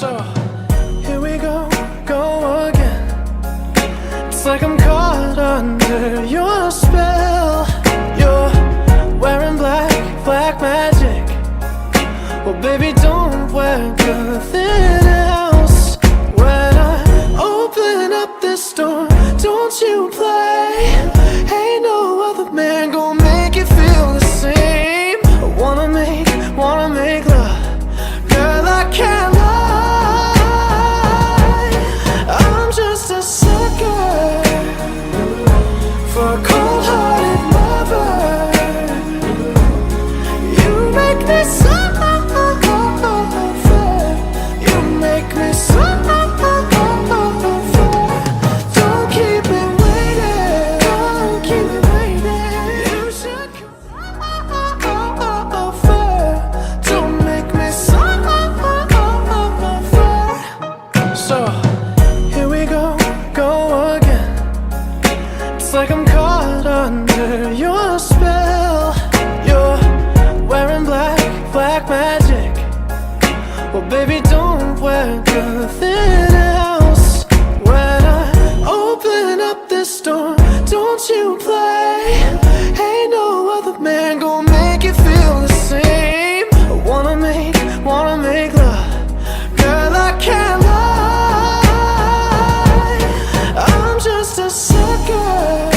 So here we go again. It's like I'm caught under your spell. You're wearing black magic. Well, baby, don't wear nothing else. When I open up this door, don't you play. Ain't no other man gonna make you feel the same. I wanna make love. Girl, I can't lie. I'm just a sucker for a cold-hearted lover. You make me so. You make me so. Don't keep me waiting. Don't keep me waiting. You should come over. Don't make me so. So here we go again. It's like I'm caught under your spell. You're wearing black magic. Well, baby, don't wear nothing else. When I open up this door, don't you play. Ain't no other man gonna make you feel the same. I wanna make love. Girl, I can't lie. I'm just a sucker.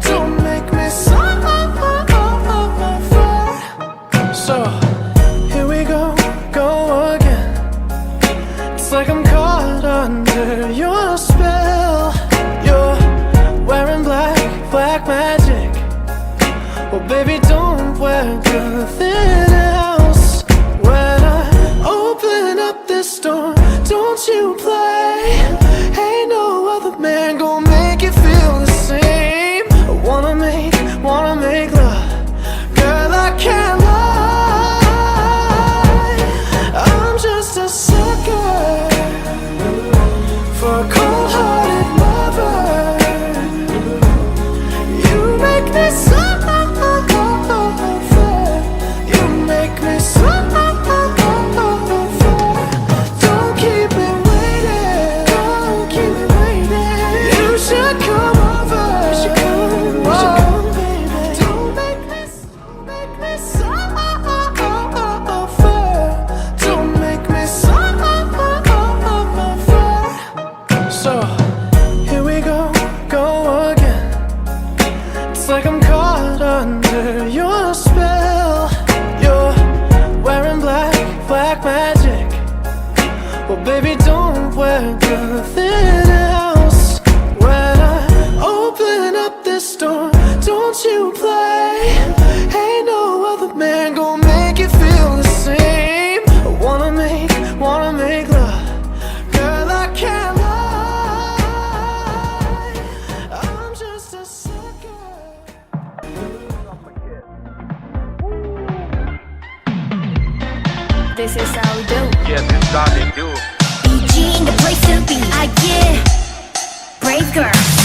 Don't make me so. So here we go again. It's like I'm caught under your spell. You're wearing black magic. Well, baby, don't wear nothing else. When I open up this door, don't you play. Ain't no other man gonna make you feel the same. I wanna make love. Girl, I can't lie. I'm just a sucker for a cold-hearted lover. You make me so. You make me so. Don't keep me waiting. Don't keep me waiting. You should come over. Whoa, baby. Don't make me so. Don't make me so. So here we go again. It's like I'm caught under your spell. You're wearing black magic. Well, baby, don't wear nothing else. When I open up this door, don't you play. Ain't no other man gonna make you feel the same. I wanna make love. Girl, I can't lie. I'm just a sucker. This is how we do. Yeah, this is how they do. BG in the place to be. I get brave girl.